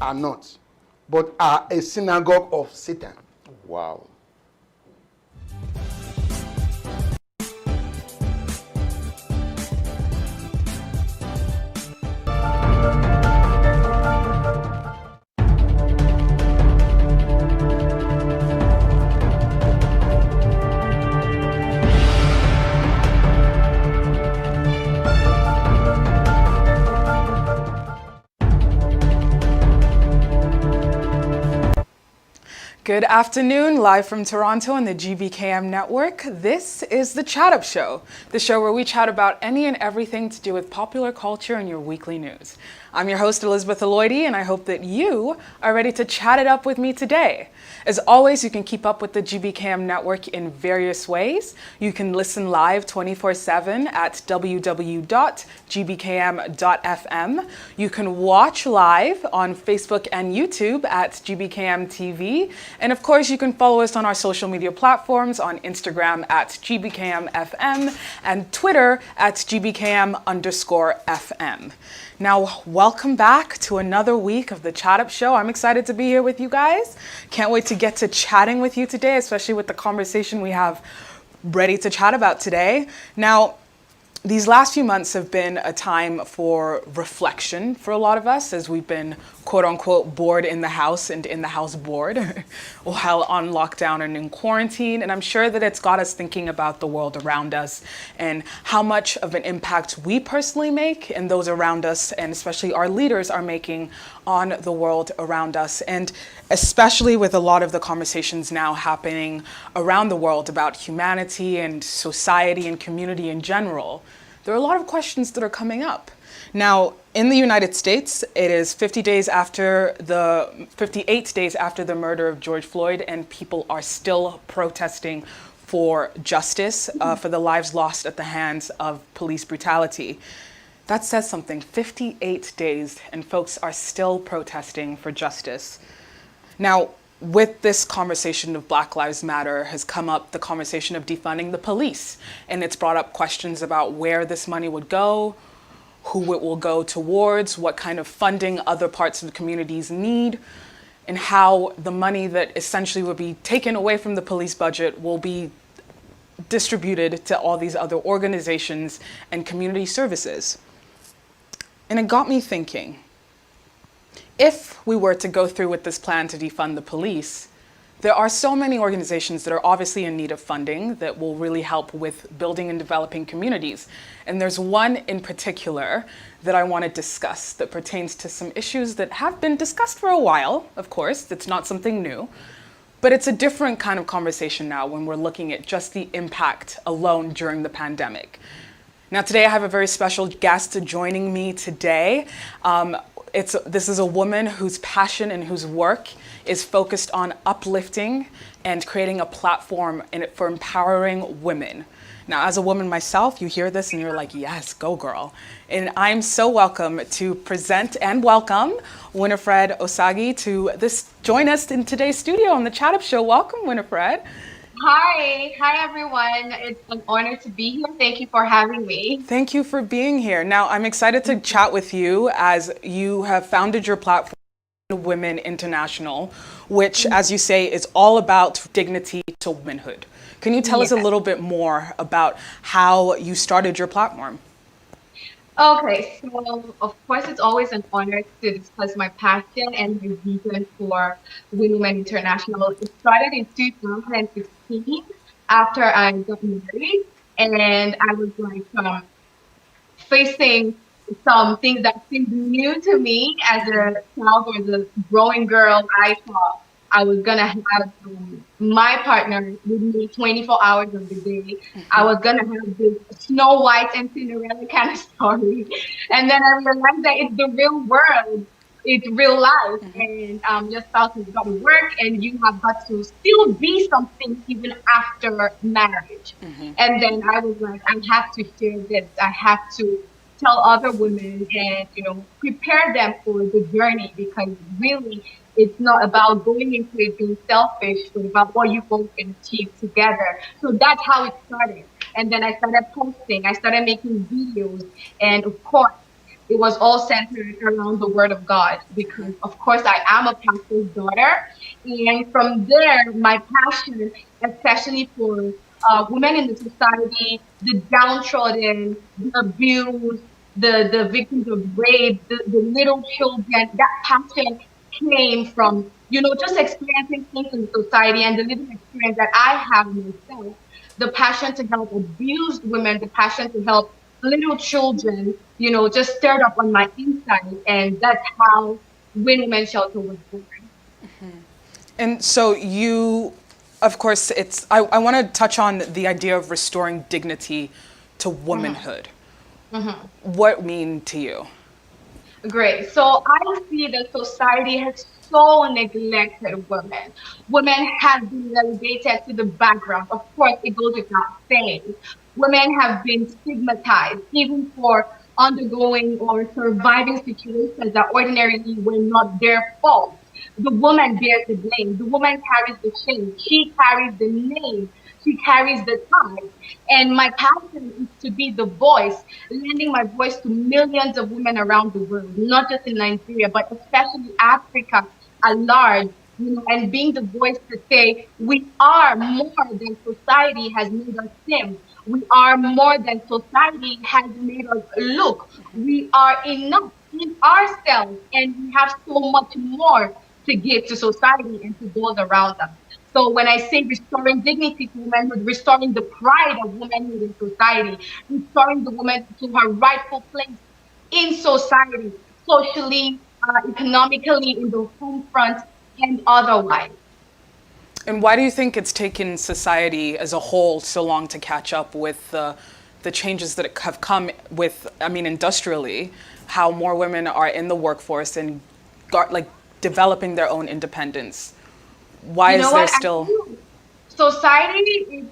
are not, but are a synagogue of Satan. Wow. Good afternoon, live from Toronto on the GBKM network. This is the Chat Up Show, the show where we chat about any and everything to do with popular culture and your weekly news. I'm your host, Elizabeth Aloidi, and I hope that you are ready to chat it up with me today. As always, you can keep up with the GBKM network in various ways. You can listen live 24/7 at www.gbkm.fm. You can watch live on Facebook and YouTube at GBKM TV. And of course, you can follow us on our social media platforms on Instagram at GBKMFM and Twitter at GBKM_FM. Now, welcome back to another week of the Chat Up Show. I'm excited to be here with you guys. Can't wait to get to chatting with you today, especially with the conversation we have ready to chat about today. Now, these last few months have been a time for reflection for a lot of us as we've been quote unquote bored in the house and in the house bored while on lockdown and in quarantine. And I'm sure that it's got us thinking about the world around us and how much of an impact we personally make and those around us, and especially our leaders, are making on the world around us. And especially with a lot of the conversations now happening around the world about humanity and society and community in general, there are a lot of questions that are coming up. Now, in the United States, it is 58 days after the murder of George Floyd, and people are still protesting for justice, for the lives lost at the hands of police brutality. That says something. 58 days, and folks are still protesting for justice. Now, with this conversation of Black Lives Matter has come up the conversation of defunding the police, and it's brought up questions about where this money would go, who it will go towards, what kind of funding other parts of the communities need, and how the money that essentially would be taken away from the police budget will be distributed to all these other organizations and community services. And it got me thinking, if we were to go through with this plan to defund the police, there are so many organizations that are obviously in need of funding that will really help with building and developing communities. And there's one in particular that I want to discuss that pertains to some issues that have been discussed for a while, of course. It's not something new, but it's a different kind of conversation now when we're looking at just the impact alone during the pandemic. Now, today I have a very special guest joining me today. This is a woman whose passion and whose work is focused on uplifting and creating a platform for empowering women. Now, as a woman myself, you hear this and you're like, yes, go girl. And I'm so welcome to present and welcome Winifred Osagi to join us in today's studio on the Chat Up Show. Welcome, Winifred. Hi everyone. It's an honor to be here. Thank you for having me. Thank you for being here. Now, I'm excited to chat with you as you have founded your platform, Women International, which, as you say, is all about dignity to womanhood. Can you tell us a little bit more about how you started your platform? Okay, so of course it's always an honor to discuss my passion and my vision for Women International. It started in 2016 after I got married, and I was like facing some things that seemed new to me as a child or as a growing girl. I thought I was gonna have my partner with me 24 hours of the day. I was gonna have this Snow White and Cinderella kind of story, and then I realized that it's the real world, it's real life, and your spouse has got to work, and you have got to still be something even after marriage. And then I was like, I have to share this. I have to tell other women and prepare them for the journey, because really it's not about going into it being selfish, but about what you both can achieve together. So that's how it started. And then I started posting, I started making videos, and of course it was all centered around the word of God because, of course, I am a pastor's daughter. And from there, my passion, especially for women in the society, the downtrodden, the abused, the victims of rape, the little children, that passion came from, just experiencing things in society and the living experience that I have myself, the passion to help abused women, the passion to help little children, just stirred up on my inside. And that's how Win Women's Shelter was born. And so you, of course, I want to touch on the idea of restoring dignity to womanhood. What mean to you? Great. So I see that society has so neglected women. Women have been relegated to the background. Of course, it goes without saying. Women have been stigmatized, even for undergoing or surviving situations that ordinarily were not their fault. The woman bears the blame. The woman carries the shame. She carries the name. She carries the time. And my passion is to be the voice, lending my voice to millions of women around the world, not just in Nigeria, but especially Africa at large, and being the voice to say, we are more than society has made us seem. We are more than society has made us look. We are enough in ourselves, and we have so much more to give to society and to those around us. So when I say restoring dignity to womanhood, restoring the pride of womanhood in society, restoring the woman to her rightful place in society, socially, economically, in the home front, and otherwise. And why do you think it's taken society as a whole so long to catch up with the changes that have come with, industrially, how more women are in the workforce and developing their own independence? Why is there still... Society is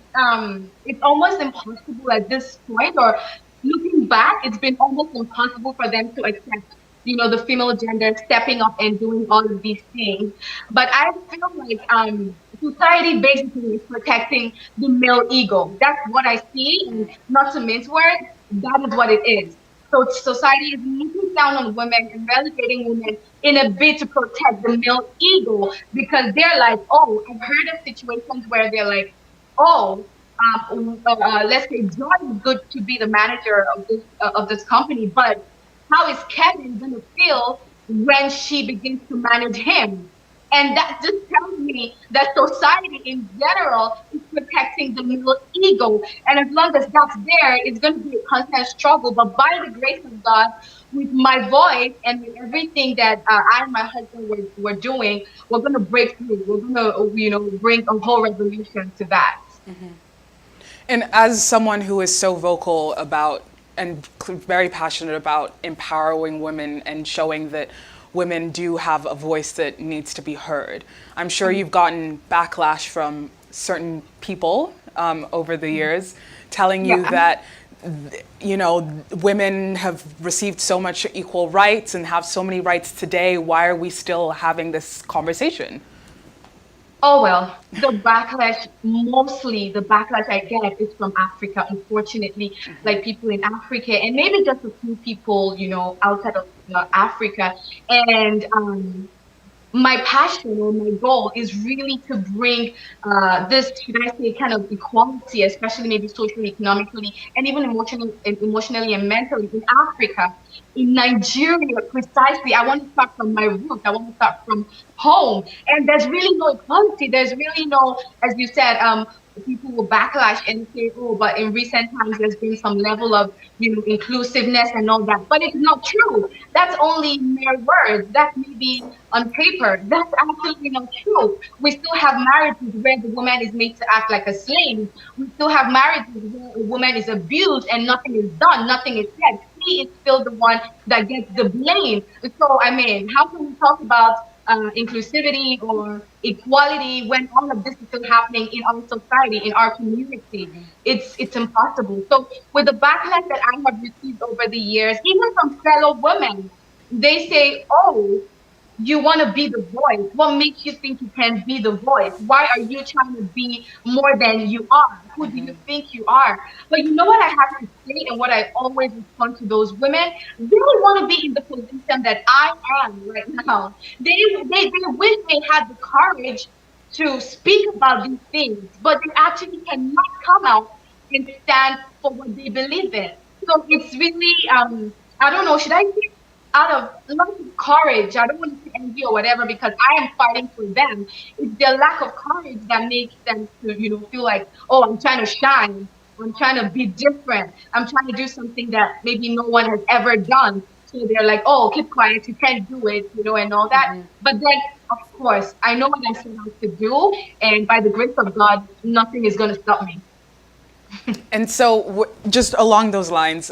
it's almost impossible at this point, or looking back, it's been almost impossible for them to accept, the female gender stepping up and doing all of these things. But I feel like society basically is protecting the male ego. That's what I see, and not to mince words, that is what it is. So society is looking down on women and relegating women in a bid to protect the male ego because they're like, oh, I've heard of situations where they're like, oh, let's say John is good to be the manager of this company, but how is Kevin going to feel when she begins to manage him? And that just tells me that society in general is protecting the male ego. And as long as that's there, it's going to be a constant struggle. But by the grace of God, with my voice and with everything that I and my husband were doing, we're going to break through. We're going to, bring a whole revolution to that. And as someone who is so vocal about and very passionate about empowering women and showing that women do have a voice that needs to be heard, I'm sure you've gotten backlash from certain people over the years telling you that, women have received so much equal rights and have so many rights today. Why are we still having this conversation? Oh, well, mostly the backlash I get is from Africa, unfortunately, like people in Africa and maybe just a few people, outside of Africa. And my passion or my goal is really to bring this, should I say, kind of equality, especially maybe socially, economically, and even emotionally and mentally in Africa, in Nigeria, precisely. I want to start from my roots. I want to start from home. And there's really no equality. There's really no, as you said, people will backlash and say, oh, but in recent times there's been some level of, inclusiveness and all that. But it's not true. That's only mere words. That may be on paper. That's absolutely not true. We still have marriages where the woman is made to act like a slave. We still have marriages where a woman is abused and nothing is done, nothing is said. She is still the one that gets the blame. So, how can we talk about inclusivity or equality when all of this is still happening in our society, in our community? It's impossible. So with the backlash that I have received over the years, even from fellow women, they say, oh, you want to be the voice? What makes you think you can be the voice? Why are you trying to be more than you are? Who do you think you are? But you know what I have to say, and what I always respond to those women? They want to be in the position that I am right now. They wish they had the courage to speak about these things, but they actually cannot come out and stand for what they believe in. So it's really, I don't know, should I say out of lack of courage? I don't want to say envy or whatever because I am fighting for them. It's their lack of courage that makes them to, feel like, oh, I'm trying to shine. I'm trying to be different. I'm trying to do something that maybe no one has ever done. So they're like, oh, keep quiet, you can't do it, and all that. But then, of course, I know what I set out to do, and by the grace of God, nothing is going to stop me. And so, just along those lines,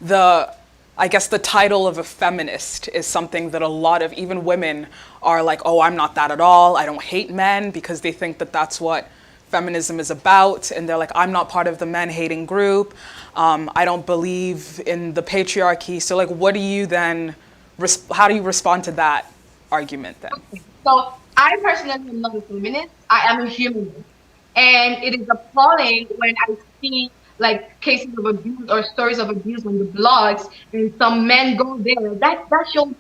the I guess the title of a feminist is something that a lot of even women are like, oh, I'm not that at all. I don't hate men, because they think that that's what feminism is about. And they're like, I'm not part of the men hating group. I don't believe in the patriarchy. So like, what do you then, how do you respond to that argument then? So I personally am not a feminist. I am a humanist. And it is appalling when I see like cases of abuse or stories of abuse on the blogs, and some men go there. That shows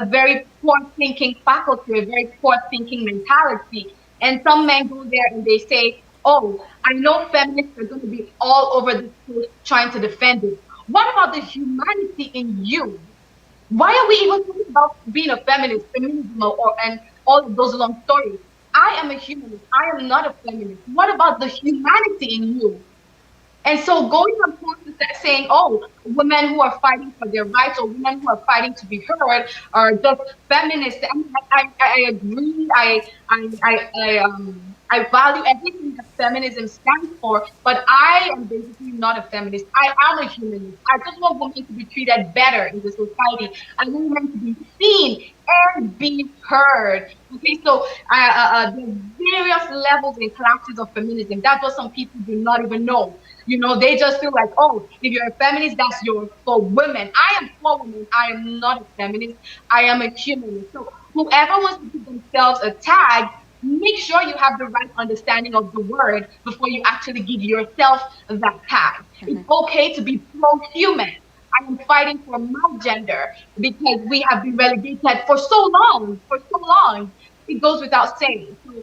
a very poor thinking faculty, a very poor thinking mentality. And some men go there and they say, "Oh, I know feminists are going to be all over the place trying to defend it. What about the humanity in you? Why are we even talking about being a feminist, feminism, and all of those long stories? I am a humanist. I am not a feminist. What about the humanity in you?" And so going from point to saying, oh, women who are fighting for their rights or women who are fighting to be heard are just feminists. I mean, I agree. I value everything that feminism stands for, but I am basically not a feminist. I am a humanist. I just want women to be treated better in the society. I want women to be seen and be heard. Okay, so the various levels and classes of feminism, that's what some people do not even know. They just feel like, oh, if you're a feminist, that's for women. I am for women. I am not a feminist. I am a humanist. So whoever wants to give themselves a tag, make sure you have the right understanding of the word before you actually give yourself that tag. It's okay to be pro-human. I am fighting for my gender because we have been relegated for so long. For so long, it goes without saying. So,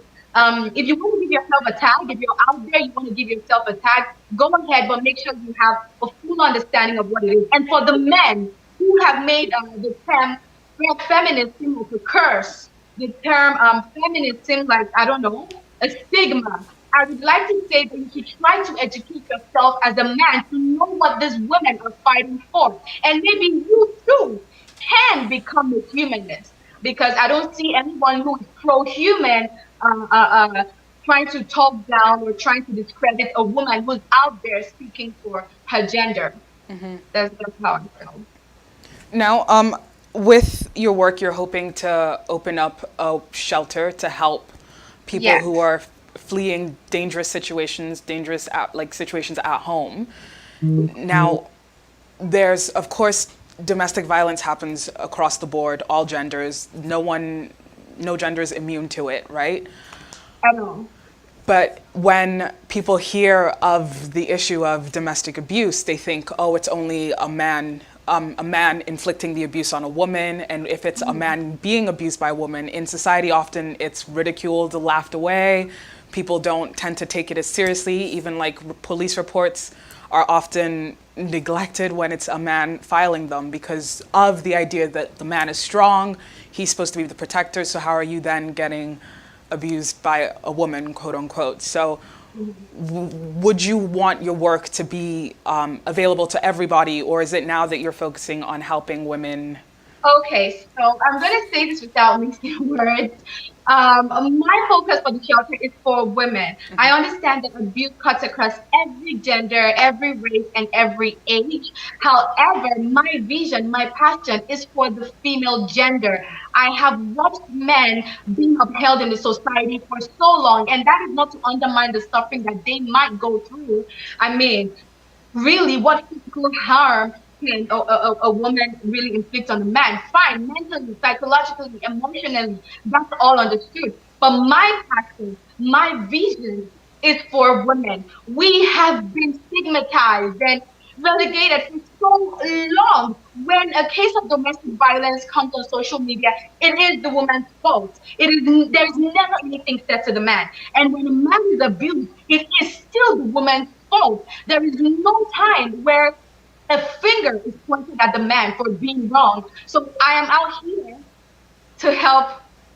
if you want to give yourself a tag, if you're out there, you want to give yourself a tag, go ahead, but make sure you have a full understanding of what it is. And for the men who have made the term feminist seem like a curse, the term feminist seems like, I don't know, a stigma, I would like to say that you should try to educate yourself as a man to know what these women are fighting for. And maybe you too can become a humanist, because I don't see anyone who is pro-human trying to talk down or trying to discredit a woman who's out there speaking for her gender. That's how I feel. Now, with your work, you're hoping to open up a shelter to help people Yes. who are fleeing dangerous situations, situations at home. Now, there's, of course, domestic violence happens across the board, all genders. No gender is immune to it, right? I know. But when people hear of the issue of domestic abuse, they think, oh, it's only a man inflicting the abuse on a woman. And if it's a man being abused by a woman, in society, often it's ridiculed, laughed away. People don't tend to take it as seriously. Even like police reports are often neglected when it's a man filing them, because of the idea that the man is strong, he's supposed to be the protector, so how are you then getting abused by a woman, quote unquote? So would you want your work to be available to everybody, or is it now that you're focusing on helping women? Okay, so I'm going to say this without mixing words. My focus for the shelter is for women. I understand that abuse cuts across every gender, every race, and every age. However, my vision, my passion is for the female gender. I have watched men being upheld in the society for so long, and that is not to undermine the suffering that they might go through. I mean, really, what physical harm can a woman really inflict on a man. Fine, mentally, psychologically, emotionally, that's all understood. But my passion, my vision is for women. We have been stigmatized and relegated for so long. When a case of domestic violence comes on social media, it is the woman's fault. There is never anything said to the man. And when a man is abused, it is still the woman's fault. There is no time where a finger is pointed at the man for being wrong. So I am out here to help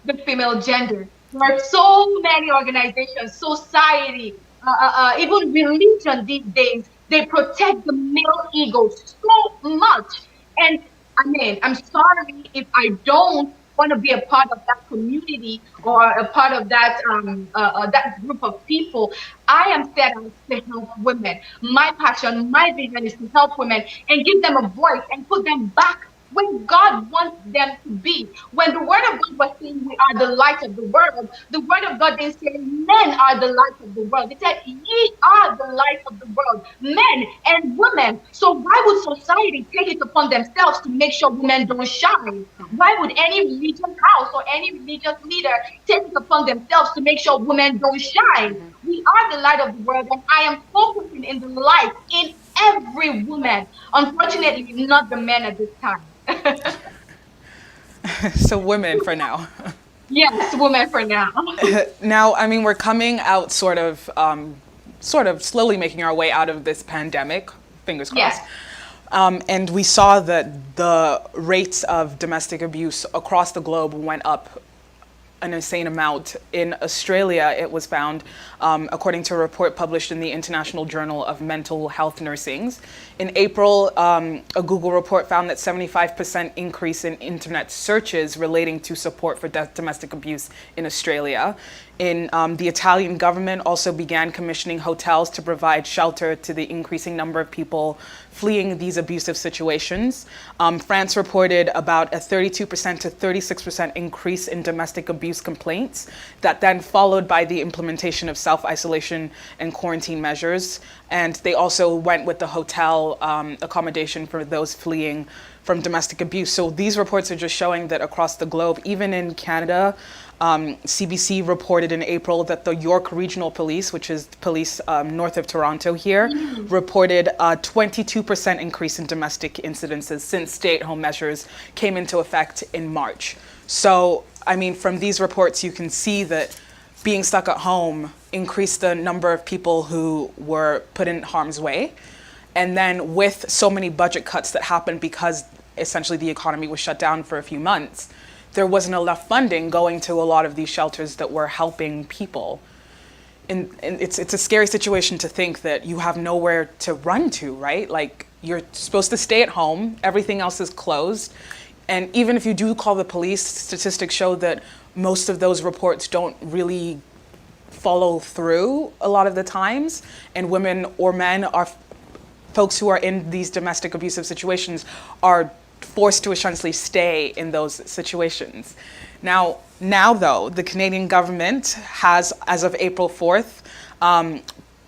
the female gender. There are so many organizations, society, even religion these days, they protect the male ego so much. And I mean, I'm sorry if I don't want to be a part of that community or a part of that group of people. I am set out to help women. My passion, my vision is to help women and give them a voice and put them back when God wants them to be. When the word of God was saying we are the light of the world, the word of God didn't say men are the light of the world. It said ye are the light of the world, men and women. So why would society take it upon themselves to make sure women don't shine? Why would any religious house or any religious leader take it upon themselves to make sure women don't shine? We are the light of the world, and I am focusing in the light in every woman. Unfortunately, not the men at this time. So women for now. Yes, women for now. Now, I mean, we're coming out sort of slowly making our way out of this pandemic, fingers crossed. Yes. And we saw that the rates of domestic abuse across the globe went up an insane amount. In Australia, it was found, according to a report published in the International Journal of Mental Health Nursing. In April, a Google report found that 75% increase in internet searches relating to support for domestic abuse in Australia. The Italian government also began commissioning hotels to provide shelter to the increasing number of people fleeing these abusive situations. France reported about a 32% to 36% increase in domestic abuse complaints, that then followed by the implementation of self-isolation and quarantine measures. And they also went with the hotel accommodation for those fleeing from domestic abuse. So these reports are just showing that across the globe, even in Canada, CBC reported in April that the York Regional Police, which is police north of Toronto here, reported a 22% increase in domestic incidences since stay-at-home measures came into effect in March. So, I mean, from these reports, you can see that being stuck at home increased the number of people who were put in harm's way. And then with so many budget cuts that happened because essentially the economy was shut down for a few months, there wasn't enough funding going to a lot of these shelters that were helping people. And it's a scary situation to think that you have nowhere to run to, right? Like, you're supposed to stay at home, everything else is closed. And even if you do call the police, statistics show that most of those reports don't really follow through a lot of the times. And women or men are folks who are in these domestic abusive situations are forced to essentially stay in those situations. Now though, the Canadian government has, as of April 4th,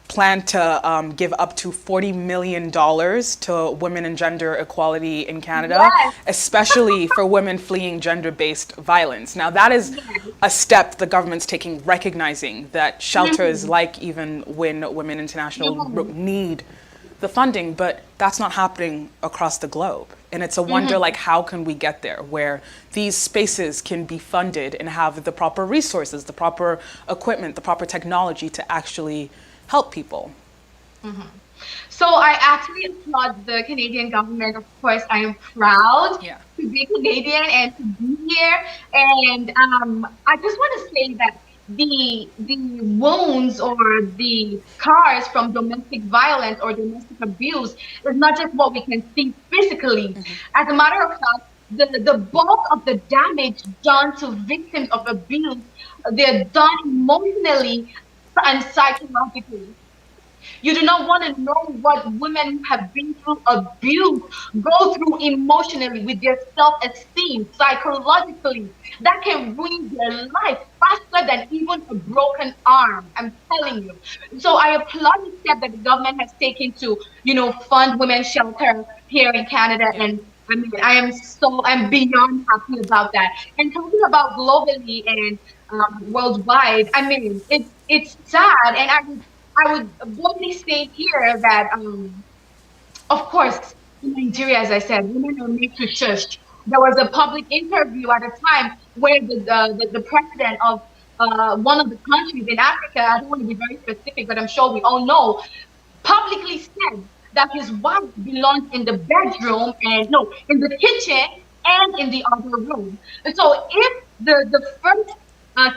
planned to give up to $40 million to women and gender equality in Canada, Yes. especially for women fleeing gender-based violence. Now that is a step the government's taking, recognizing that shelters like Even When Women International need the funding, but that's not happening across the globe. And it's a wonder, like, how can we get there where these spaces can be funded and have the proper resources, the proper equipment, the proper technology to actually help people? So I actually applaud the Canadian government. Of course, I am proud Yeah. to be Canadian and to be here. And I just want to say that the wounds or the scars from domestic violence or domestic abuse is not just what we can see physically. As a matter of fact, the bulk of the damage done to victims of abuse, they're done emotionally and psychologically. You do not want to know what women have been through abuse, go through emotionally with their self-esteem, psychologically. That can ruin their life faster than even a broken arm. I'm telling you. So I applaud the step that the government has taken to, fund women's shelter here in Canada. Yeah. And I mean, I'm beyond happy about that. And talking about globally and worldwide, I mean, it's sad, and I would boldly state here that of course, in Nigeria, as I said, women are made to shush. There was a public interview at a time where the president of one of the countries in Africa, I don't want to be very specific, but I'm sure we all know, publicly said that his wife belongs in the bedroom and no, in the kitchen and in the other room. And so if the first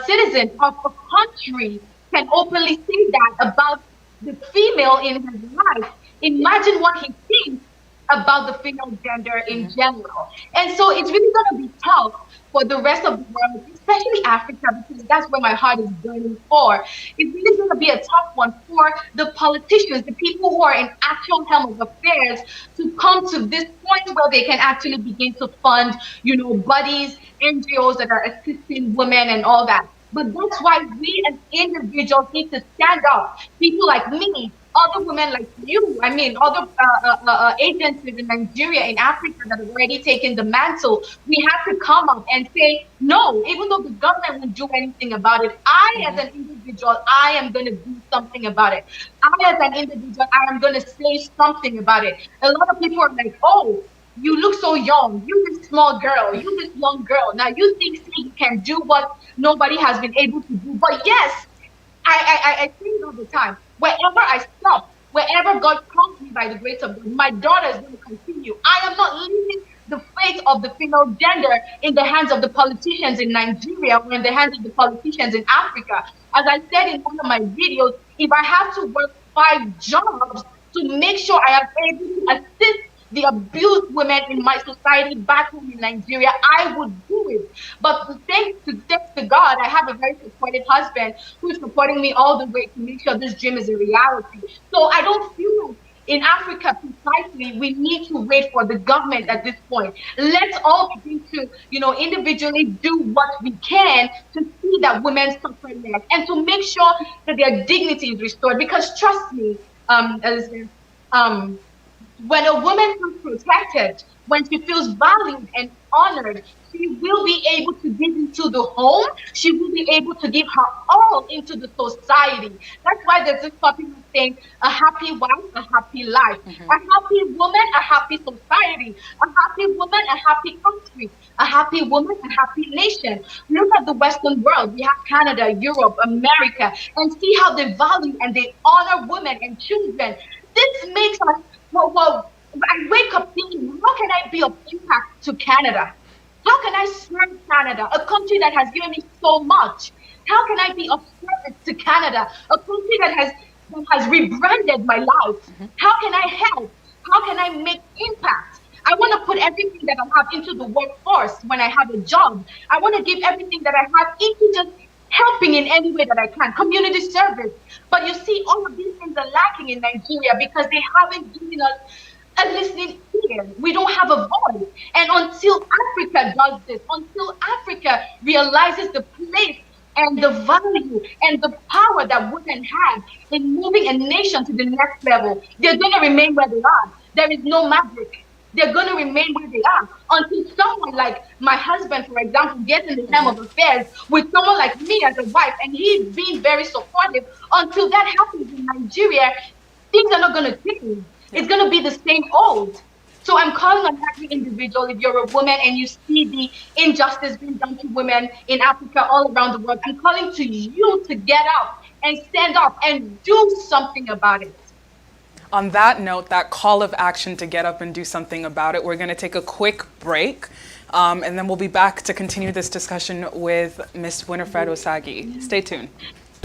citizen of a country can openly say that about the female in his life, imagine what he thinks about the female gender in general. And so it's really going to be tough for the rest of the world, especially Africa, because that's where my heart is burning for. It's really going to be a tough one for the politicians, the people who are in actual helm of affairs, to come to this point where they can actually begin to fund, buddies, NGOs that are assisting women and all that. But that's why we as individuals need to stand up. People like me, other women like you, I mean, other agencies in Nigeria, in Africa that have already taken the mantle, we have to come up and say, no, even though the government won't do anything about it, I as an individual, I am going to do something about it. I as an individual, I am going to say something about it. A lot of people are like, oh, you look so young, you this small girl, you this young girl. Now you think you can do what nobody has been able to do. But yes, I say it all the time. Wherever I stop, wherever God calls me by the grace of God, my daughter is going to continue. I am not leaving the fate of the female gender in the hands of the politicians in Nigeria or in the hands of the politicians in Africa. As I said in one of my videos, if I have to work 5 jobs to make sure I am able to assist the abused women in my society back home in Nigeria, I would do it. But thanks to God, I have a very supportive husband who's supporting me all the way to make sure this dream is a reality. So I don't feel like in Africa precisely, we need to wait for the government at this point. Let's all begin to, individually do what we can to see that women suffer less and to make sure that their dignity is restored. Because trust me, Elizabeth, when a woman feels protected, when she feels valued and honored, she will be able to give into the home. She will be able to give her all into the society. That's why there's this popular saying, a happy wife, a happy life. A happy woman, a happy society. A happy woman, a happy country. A happy woman, a happy nation. Look at the Western world. We have Canada, Europe, America, and see how they value and they honor women and children. This makes us, well, I wake up thinking, how can I be of impact to Canada? How can I serve Canada, a country that has given me so much? How can I be of service to Canada, a country that has rebranded my life? How can I help? How can I make impact? I want to put everything that I have into the workforce when I have a job. I want to give everything that I have into just helping in any way that I can, community service. But you see, all of these things are lacking in Nigeria because they haven't given us a listening ear. We don't have a voice. And until Africa does this, until Africa realizes the place and the value and the power that women have in moving a nation to the next level, they're going to remain where they are. There is no magic. They're going to remain where they are until someone like my husband, for example, gets in the helm of affairs with someone like me as a wife, and he's being very supportive. Until that happens in Nigeria, things are not going to change. It's going to be the same old. So I'm calling on every individual, if you're a woman and you see the injustice being done to women in Africa, all around the world, I'm calling to you to get up and stand up and do something about it. On that note, that call of action to get up and do something about it, we're going to take a quick break, and then we'll be back to continue this discussion with Ms. Winifred Osagie. Stay tuned.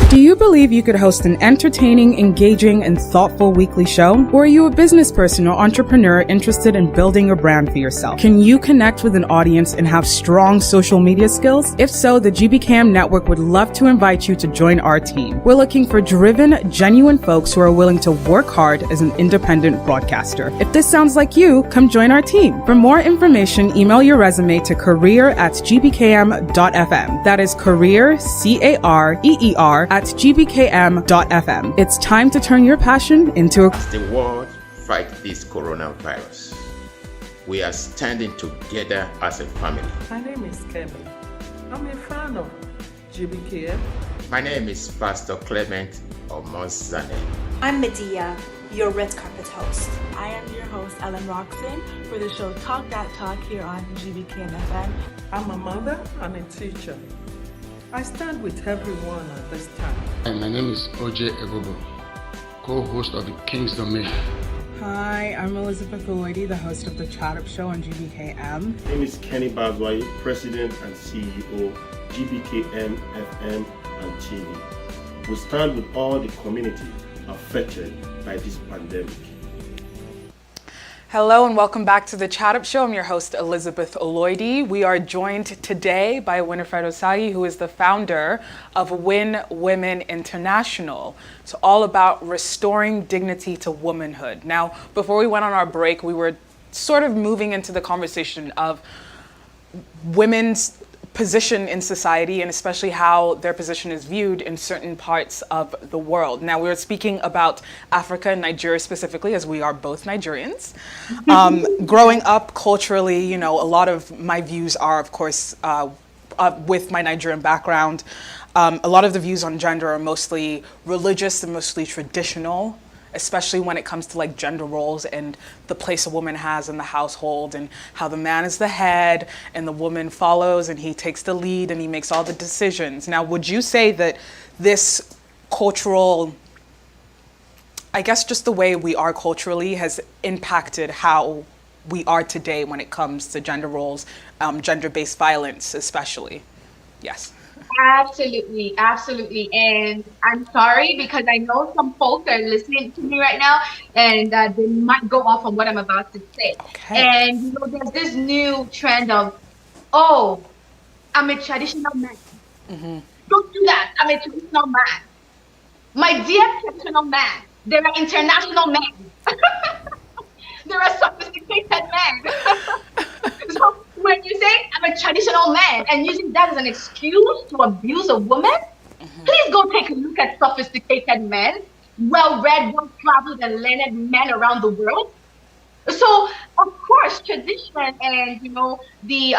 Do you believe you could host an entertaining, engaging, and thoughtful weekly show? Or are you a business person or entrepreneur interested in building a brand for yourself? Can you connect with an audience and have strong social media skills? If so, the GBKM Network would love to invite you to join our team. We're looking for driven, genuine folks who are willing to work hard as an independent broadcaster. If this sounds like you, come join our team. For more information, email your resume to career@gbkm.fm. That is career, CAREER, at gbkm.fm. It's time to turn your passion into a... As the world fights this coronavirus, we are standing together as a family. My name is Kevin. I'm a fan of GBKM. My name is Pastor Clement Omozane. I'm Medea, your red carpet host. I am your host, Ellen Roxon, for the show Talk That Talk here on GBKM FM. I'm a mother and a teacher. I stand with everyone at this time. Hi, my name is OJ Ebobo, co-host of the King's Domain. Hi, I'm Elizabeth Lloydie, the host of the Chat Up Show on GBKM. My name is Kenny Bazwai, President and CEO, GBKM FM and TV. We stand with all the community affected by this pandemic. Hello and welcome back to the Chat Up Show. I'm your host, Elizabeth Lloydie. We are joined today by Winifred Osayi, who is the founder of Win Women International. It's all about restoring dignity to womanhood. Now, before we went on our break, we were sort of moving into the conversation of women's position in society and especially how their position is viewed in certain parts of the world. Now, we were speaking about Africa and Nigeria specifically, as we are both Nigerians. Growing up culturally, you know, a lot of my views are, of course, with my Nigerian background. A lot of the views on gender are mostly religious and mostly traditional, especially when it comes to like gender roles and the place a woman has in the household and how the man is the head and the woman follows and he takes the lead and he makes all the decisions. Now, would you say that this cultural, I guess just the way we are culturally has impacted how we are today when it comes to gender roles, gender-based violence especially? Yes. Absolutely, absolutely. And I'm sorry because I know some folks are listening to me right now and they might go off on what I'm about to say. Okay. And you know, there's this new trend of, oh, I'm a traditional man. Mm-hmm. Don't do that. I'm a traditional man. My dear traditional man, there are international men. There are sophisticated men. So when you say I'm a traditional man and using that as an excuse to abuse a woman, please go take a look at sophisticated men, well-read, well-traveled, and learned men around the world. So of course, tradition and you know the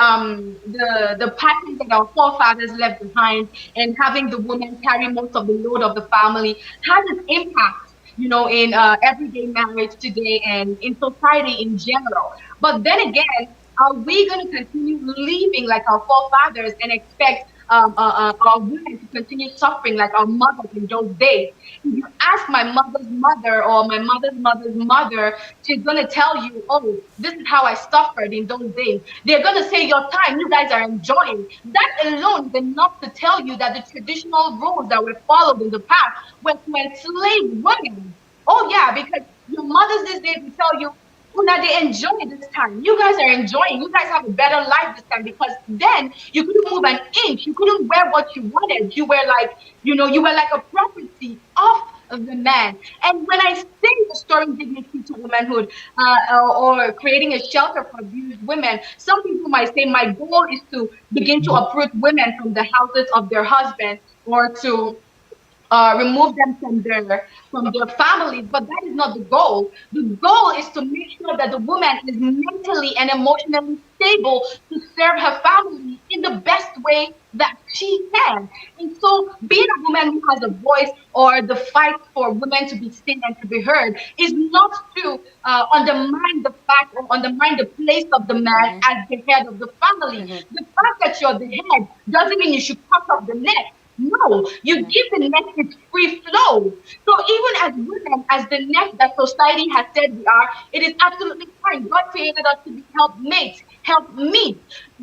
patterns that our forefathers left behind and having the woman carry most of the load of the family has an impact, you know, in everyday marriage today and in society in general. But then again, are we going to continue living like our forefathers and expect our women to continue suffering like our mothers in those days? If you ask my mother's mother or my mother's mother's mother, she's going to tell you, oh, this is how I suffered in those days. They're going to say your time, you guys are enjoying. That alone is enough to tell you that the traditional rules that were followed in the past were to enslave women. Oh yeah, because your mothers these days will tell you, oh, now they enjoy this time. You guys are enjoying. You guys have a better life this time because then you couldn't move an inch. You couldn't wear what you wanted. You were like, you know, you were like a property of the man. And when I say restoring dignity to womanhood or creating a shelter for abused women, some people might say my goal is to begin to uproot women from the houses of their husbands or to remove them from their families, but that is not the goal. The goal is to make sure that the woman is mentally and emotionally stable to serve her family in the best way that she can. And so being a woman who has a voice or the fight for women to be seen and to be heard is not to undermine the fact or undermine the place of the man as the head of the family. The fact that you're the head doesn't mean you should cut off the neck. No, you give the neck its free flow. So even as women, as the neck that society has said we are, it is absolutely fine. God created us to be helpmates, help me.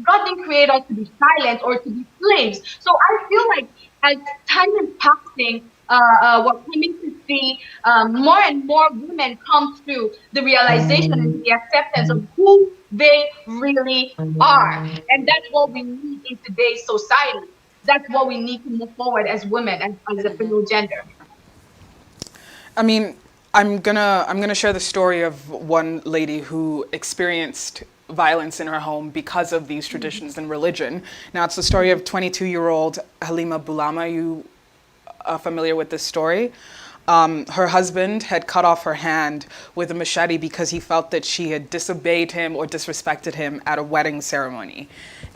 God didn't create us to be silent or to be slaves. So I feel like as time is passing, we're coming to see more and more women come to the realization and the acceptance of who they really are. And that's what we need in today's society. That's what we need to move forward as women, as a female gender. I mean, I'm gonna share the story of one lady who experienced violence in her home because of these traditions and religion. Now, it's the story of 22-year-old Halima Bulama. You are familiar with this story? Her husband had cut off her hand with a machete because he felt that she had disobeyed him or disrespected him at a wedding ceremony.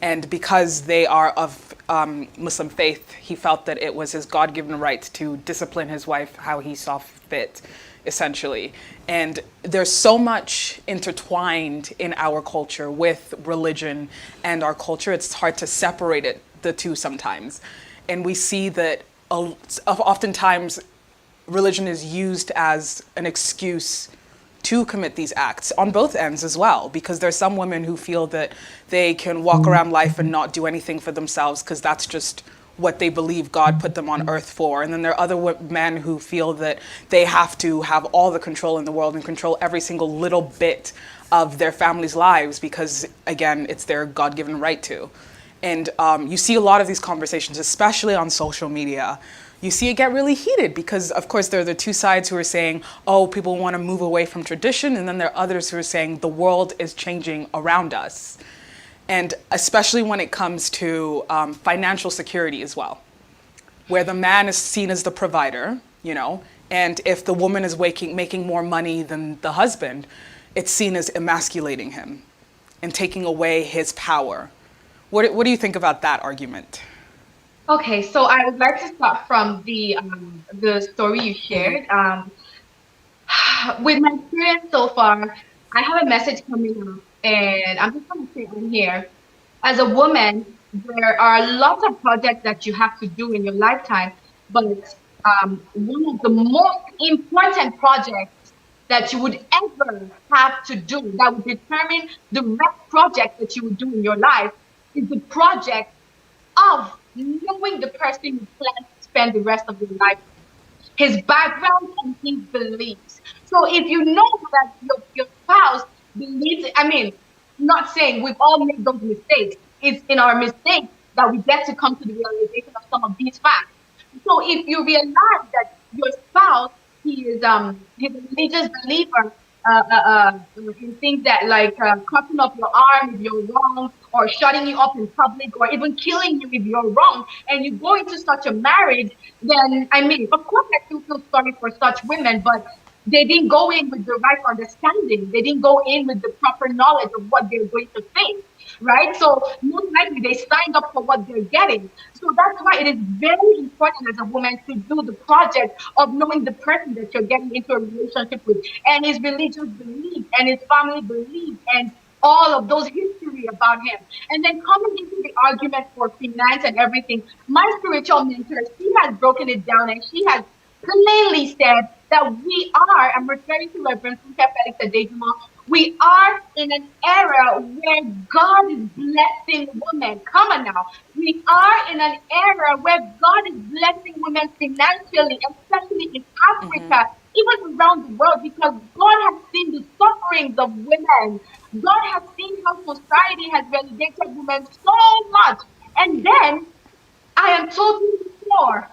And because they are of Muslim faith, he felt that it was his God-given right to discipline his wife how he saw fit, essentially. And there's so much intertwined in our culture with religion and our culture, it's hard to separate the two sometimes. And we see that oftentimes religion is used as an excuse to commit these acts on both ends as well, because there's some women who feel that they can walk around life and not do anything for themselves because that's just what they believe God put them on earth for. And then there are other men who feel that they have to have all the control in the world and control every single little bit of their family's lives because, again, it's their God-given right to. And you see a lot of these conversations, especially on social media. You see it get really heated because, of course, there are the two sides who are saying, oh, people want to move away from tradition. And then there are others who are saying the world is changing around us. And especially when it comes to financial security as well, where the man is seen as the provider, you know, and if the woman is making more money than the husband, it's seen as emasculating him and taking away his power. What do you think about that argument? Okay, so I would like to start from the story you shared. With my experience so far, I have a message coming up, and I'm just going to say on here. As a woman, there are lots of projects that you have to do in your lifetime, but one of the most important projects that you would ever have to do that would determine the next project that you would do in your life is the project of knowing the person you plan to spend the rest of your life with, his background and his beliefs. So if you know that your spouse believes, I mean, not saying we've all made those mistakes. It's in our mistakes that we get to come to the realization of some of these facts. So if you realize that your spouse, he's a religious believer, in things that like cutting off your arm if you're wrong, or shutting you up in public, or even killing you if you're wrong, and you go into such a marriage, then, I mean, of course I still feel sorry for such women, but they didn't go in with the right understanding. They didn't go in with the proper knowledge of what they're going to face, right? So most likely they signed up for what they're getting. So that's why it is very important as a woman to do the project of knowing the person that you're getting into a relationship with, and his religious beliefs, and his family beliefs, and all of those history about him. And then coming into the argument for finance and everything, my spiritual mentor, she has broken it down, and she has plainly said that we are, I'm referring to Reverend Felix Adejuma, we are in an era where God is blessing women. Come on now. We are in an era where God is blessing women financially, especially in Africa, even around the world, because God has seen the sufferings of women. God has seen how society has relegated women so much. And then I am told before,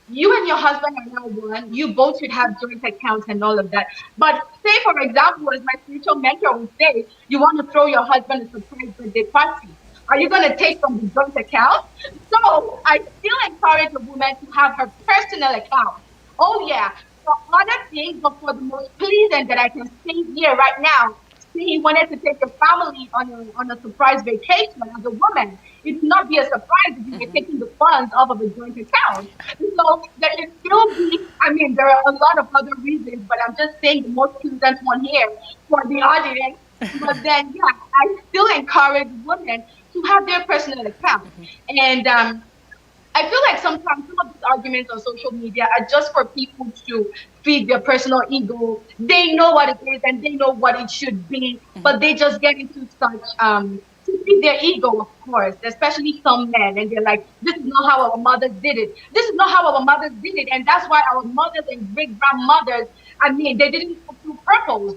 you and your husband are now one. You both should have joint accounts and all of that. But say, for example, as my spiritual mentor would say, you want to throw your husband a surprise birthday party. Are you going to take from the joint account? So I still encourage a woman to have her personal account. Oh, yeah. For other things, but for the most pleasing that I can say here right now, he wanted to take your family on a surprise vacation as a woman. It would not be a surprise if you were taking the funds off of a joint account. So there is still I mean, there are a lot of other reasons, but I'm just saying the most pleasant one here for the audience. But then, yeah, I still encourage women to have their personal account. And I feel like sometimes some of these arguments on social media are just for people to feed their personal ego. They know what it is and they know what it should be, but they just get into such feed their ego, of course, especially some men, and they're like, this is not how our mothers did it. This is not how our mothers did it, and that's why our mothers and great grandmothers, I mean, they didn't fulfill purpose.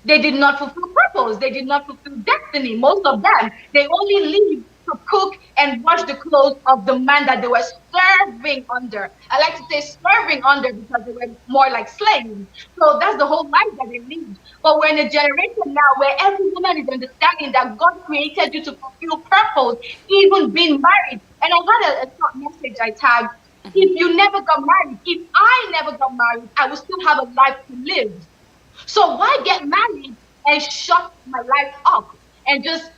They did not fulfill purpose. They did not fulfill destiny. Most of them, they only leave to cook and wash the clothes of the man that they were serving under. I like to say serving under because they were more like slaves. So that's the whole life that they lived. But we're in a generation now where every woman is understanding that God created you to fulfill purpose, even being married. And I had a short message I tagged. If you never got married, if I never got married, I would still have a life to live. So why get married and shut my life up and just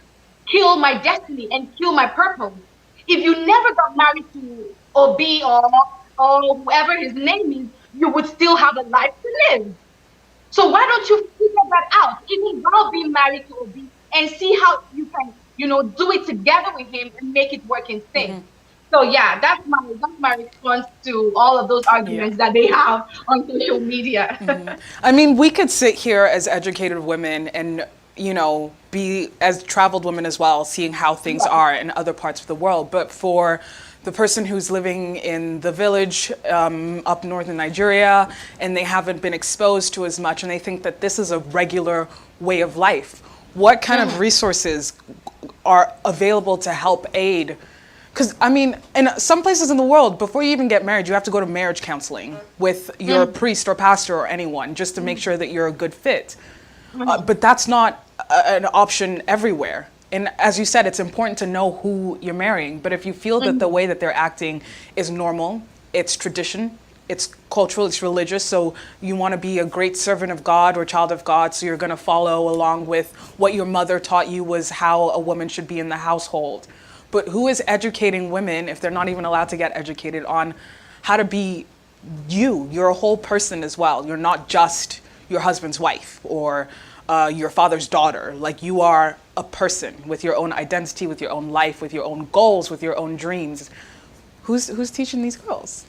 kill my destiny and kill my purpose? If you never got married to Obi or whoever his name is, you would still have a life to live. So why don't you figure that out, even while being married to Obi, and see how you can, do it together with him and make it work in sync. Mm-hmm. So yeah, that's my response to all of those arguments that they have on social media. Mm-hmm. I mean, we could sit here as educated women and, be as traveled women as well, seeing how things are in other parts of the world. But for the person who's living in the village up north in Nigeria, and they haven't been exposed to as much, and they think that this is a regular way of life, what kind of resources are available to help aid? Because, I mean, in some places in the world, before you even get married, you have to go to marriage counseling with your priest or pastor or anyone just to make sure that you're a good fit. But that's not an option everywhere. And as you said, it's important to know who you're marrying. But if you feel that the way that they're acting is normal, it's tradition, it's cultural, it's religious, so you want to be a great servant of God or child of God, so you're going to follow along with what your mother taught you was how a woman should be in the household. But who is educating women, if they're not even allowed to get educated, on how to be you? You're a whole person as well. You're not just your husband's wife or your father's daughter. Like, you are a person with your own identity, with your own life, with your own goals, with your own dreams. Who's teaching these girls?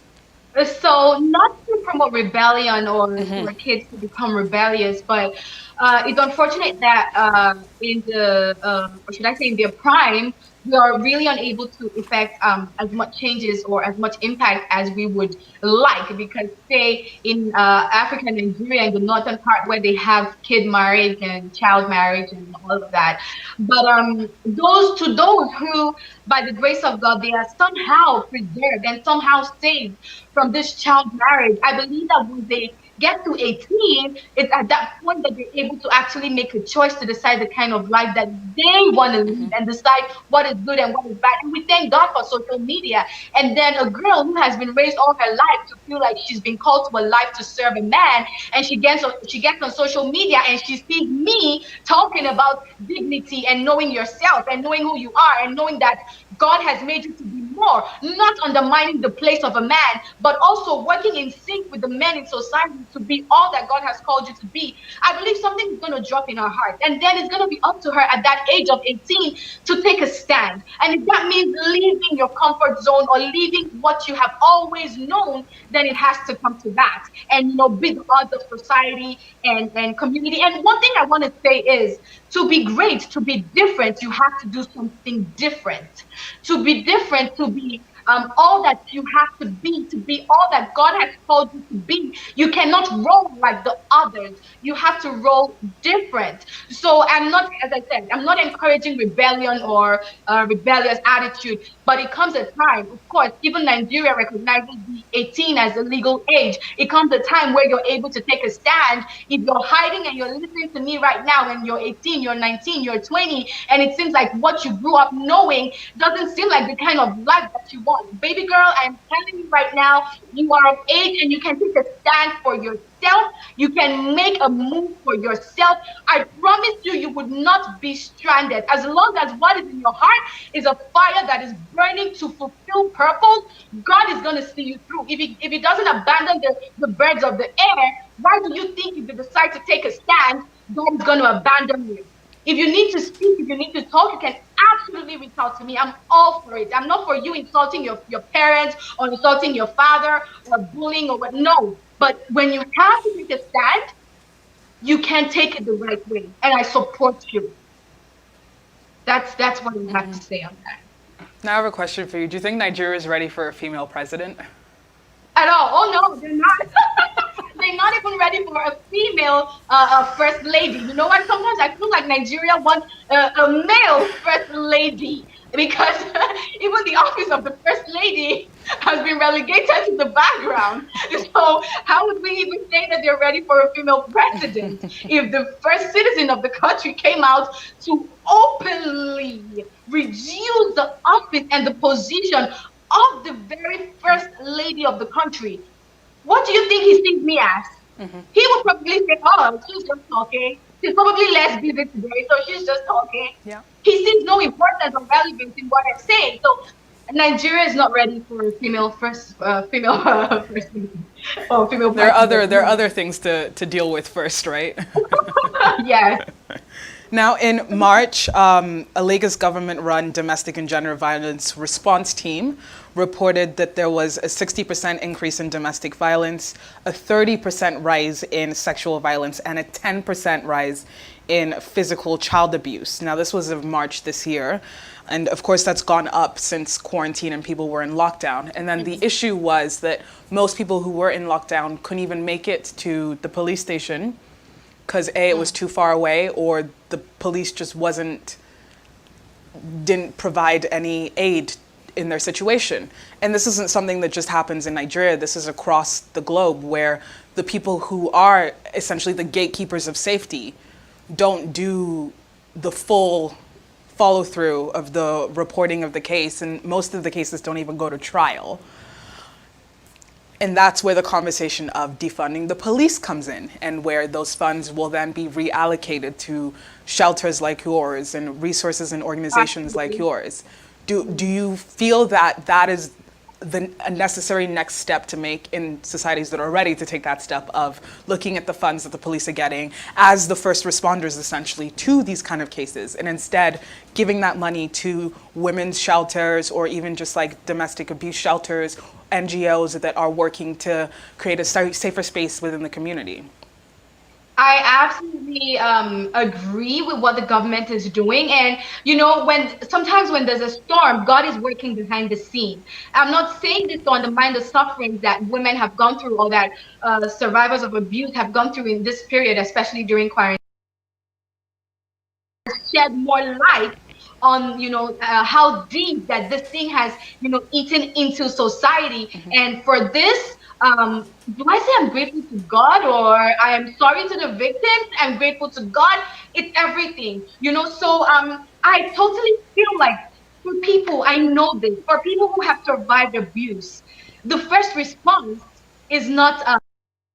So not to promote rebellion or for kids to become rebellious, but it's unfortunate that in the, or should I say in their prime, we are really unable to effect as much changes or as much impact as we would like, because say in Africa and Nigeria, in the northern part where they have kid marriage and child marriage and all of that, but those who by the grace of God they are somehow preserved and somehow saved from this child marriage, I believe that when they get to 18, it's at that point that they're able to actually make a choice to decide the kind of life that they want to live and decide what is good and what is bad. And we thank God for social media. And then a girl who has been raised all her life to feel like she's been called to a life to serve a man, and she gets on social media and she sees me talking about dignity and knowing yourself and knowing who you are and knowing that God has made you to be more, not undermining the place of a man, but also working in sync with the men in society to be all that God has called you to be. I believe something is going to drop in her heart, and then it's going to be up to her at that age of 18 to take a stand. And if that means leaving your comfort zone or leaving what you have always known, then it has to come to that and be the odds of society and community. And one thing I want to say is, to be great, to be different, you have to do something different. To be different, to be all that you have to be all that God has called you to be. You cannot roll like the others. You have to roll different. So I'm not, as I said, I'm not encouraging rebellion or rebellious attitude, but it comes a time, of course, even Nigeria recognizes the 18 as a legal age. It comes a time where you're able to take a stand. If you're hiding and you're listening to me right now and you're 18, you're 19, you're 20, and it seems like what you grew up knowing doesn't seem like the kind of life that you want. Baby girl, I'm telling you right now, you are of age and you can take a stand for yourself. You can make a move for yourself. I promise you, you would not be stranded. As long as what is in your heart is a fire that is burning to fulfill purpose, God is going to see you through. If he doesn't abandon the birds of the air, why do you think if you decide to take a stand, God is going to abandon you? If you need to speak, if you need to talk, you can absolutely reach out to me. I'm all for it. I'm not for you insulting your parents or insulting your father or bullying or what. No. But when you have to take a stand, you can take it the right way. And I support you. That's what I have to say on that. Now I have a question for you. Do you think Nigeria is ready for a female president? At all. Oh no, they're not. They're not even ready for a female first lady. You know what? Sometimes I feel like Nigeria wants a male first lady, because even the office of the first lady has been relegated to the background. So how would we even say that they're ready for a female president if the first citizen of the country came out to openly reduce the office and the position of the very first lady of the country? What do you think he sees me as? He would probably say, oh, she's just talking. She's probably less busy today, so she's just talking. Yeah. He sees no importance or relevance in what I'm saying. So Nigeria is not ready for a female first lady. Oh, female. There are other things to deal with first, right? Yes. Now, in March, a Lagos government-run domestic and gender violence response team reported that there was a 60% increase in domestic violence, a 30% rise in sexual violence, and a 10% rise in physical child abuse. Now, this was of March this year. And of course, that's gone up since quarantine and people were in lockdown. And then the issue was that most people who were in lockdown couldn't even make it to the police station because A, it was too far away, or the police just didn't provide any aid in their situation. And this isn't something that just happens in Nigeria. This is across the globe, where the people who are essentially the gatekeepers of safety don't do the full follow through of the reporting of the case, and most of the cases don't even go to trial. And that's where the conversation of defunding the police comes in, and where those funds will then be reallocated to shelters like yours and resources and organizations like yours. Do you feel that that is a necessary next step to make in societies that are ready to take that step of looking at the funds that the police are getting as the first responders essentially to these kind of cases, and instead giving that money to women's shelters or even just like domestic abuse shelters, NGOs that are working to create a safer space within the community? I absolutely agree with what the government is doing. And, you know, sometimes when there's a storm, God is working behind the scene. I'm not saying this to undermine the sufferings that women have gone through, or that survivors of abuse have gone through in this period, especially during quarantine. Shed more light on, you know, how deep that this thing has, you know, eaten into society. And for this, do I say I'm grateful to God, or I am sorry to the victims? I'm grateful to God. It's everything, you know. So I totally feel like for people, I know this, for people who have survived abuse, the first response is not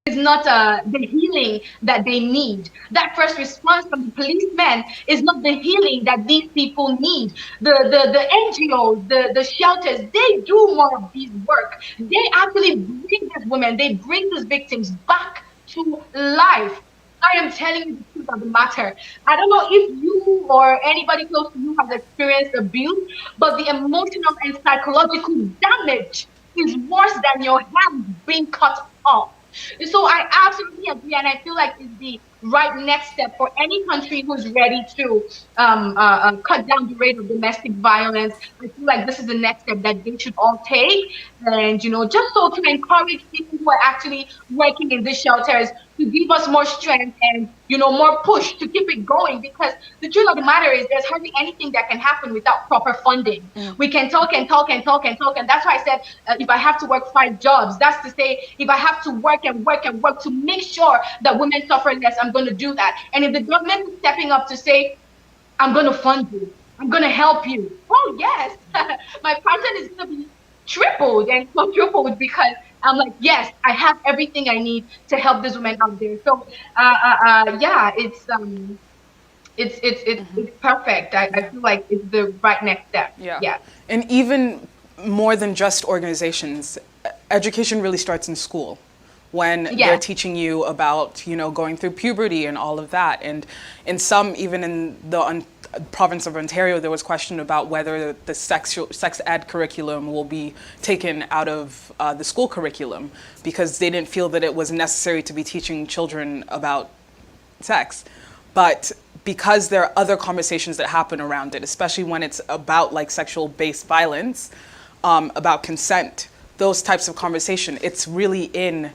the healing that they need. That first response from the policemen is not the healing that these people need. The NGOs, the shelters, they do more of this work. They actually bring these women, they bring these victims back to life. I am telling you the truth of the matter. I don't know if you or anybody close to you has experienced abuse, but the emotional and psychological damage is worse than your hand being cut off. So I absolutely agree, and I feel like it's the right next step for any country who's ready to cut down the rate of domestic violence. I feel like this is the next step that they should all take, and, you know, just so to encourage people who are actually working in these shelters to give us more strength and, you know, more push to keep it going, because the truth of the matter is there's hardly anything that can happen without proper funding. We can talk and talk and talk and talk, and that's why I said if I have to work 5 jobs, that's to say if I have to work and work and work to make sure that women suffer less, I'm going to do that. And if the government is stepping up to say, I'm going to fund you, I'm going to help you, oh yes, my passion is going to be tripled and quadrupled, because I'm like, yes, I have everything I need to help these women out there. So yeah, it's perfect. I feel like it's the right next step. Yeah. And even more than just organizations, education really starts in school, when they're teaching you about, you know, going through puberty and all of that. And in some, even in the province of Ontario, there was question about whether the sex ed curriculum will be taken out of the school curriculum, because they didn't feel that it was necessary to be teaching children about sex. But because there are other conversations that happen around it, especially when it's about like sexual-based violence, about consent, those types of conversation. It's really in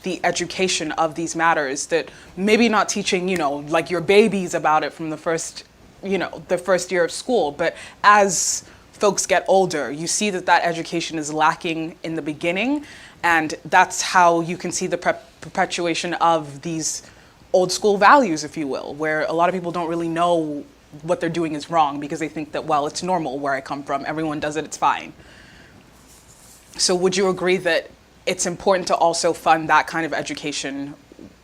the education of these matters that maybe not teaching, you know, like your babies about it from the first year of school, but as folks get older, you see that that education is lacking in the beginning, and that's how you can see the perpetuation of these old school values, if you will, where a lot of people don't really know what they're doing is wrong because they think that, well, it's normal where I come from, everyone does it, it's fine. So would you agree that it's important to also fund that kind of education?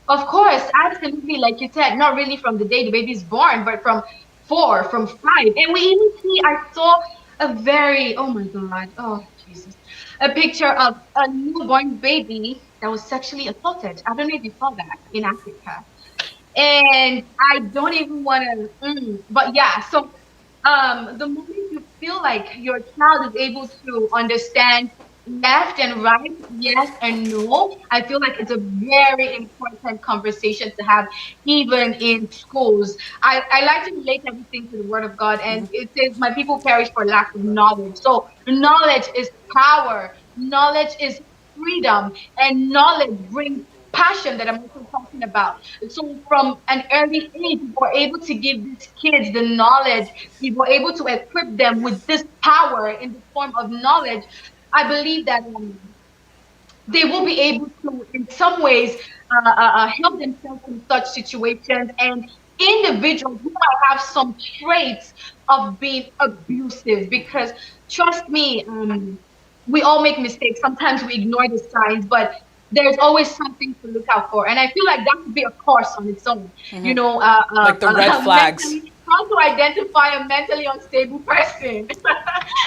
Of course, absolutely. Like you said, not really from the day the baby's born, but from 4, from 5. And we even see, I saw a very, oh my God, oh Jesus, a picture of a newborn baby that was sexually assaulted. I don't know if you saw that in Africa. And I don't even want to, but yeah, so the moment you feel like your child is able to understand left and right, yes and no, I feel like it's a very important conversation to have even in schools. I like to relate everything to the word of God, and it says my people perish for lack of knowledge. So knowledge is power, knowledge is freedom, and knowledge brings passion that I'm also talking about. So from an early age, we were able to give these kids the knowledge, we were able to equip them with this power in the form of knowledge. I believe that they will be able to, in some ways, help themselves in such situations. And individuals who might have some traits of being abusive, because trust me, we all make mistakes. Sometimes we ignore the signs, but there's always something to look out for. And I feel like that could be a course on its own. You know, like the red flags. How to identify a mentally unstable person.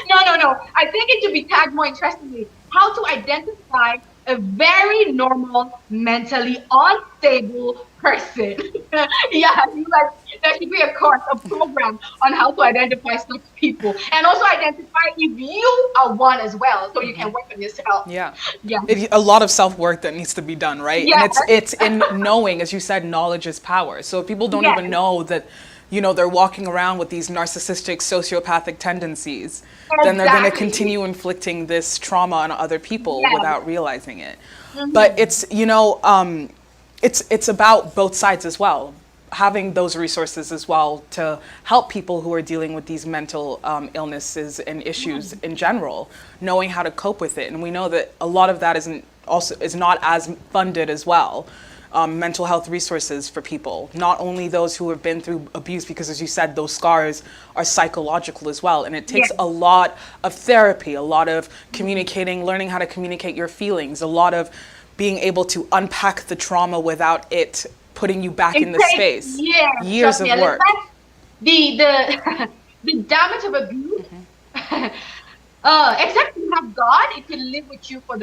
No. I think it should be tagged more interestingly. How to identify a very normal, mentally unstable person. Yeah, like there should be a course, a program on how to identify such people, and also identify if you are one as well, so you can work on yourself. Yeah. Yeah. A lot of self-work that needs to be done, right? Yeah. And it's in knowing, as you said, knowledge is power. So if people don't Yes. even know that, you know, they're walking around with these narcissistic, sociopathic tendencies, then they're going to Exactly. continue inflicting this trauma on other people Yes. without realizing it. But it's, you know, it's about both sides as well, having those resources as well to help people who are dealing with these mental illnesses and issues in general, knowing how to cope with it. And we know that a lot of that is not as funded as well. Mental health resources for people, not only those who have been through abuse, because as you said, those scars are psychological as well. And it takes a lot of therapy, a lot of communicating, learning how to communicate your feelings, a lot of being able to unpack the trauma without it putting you back in the space. Years of work. The damage of abuse, except you have God, it can live with you for the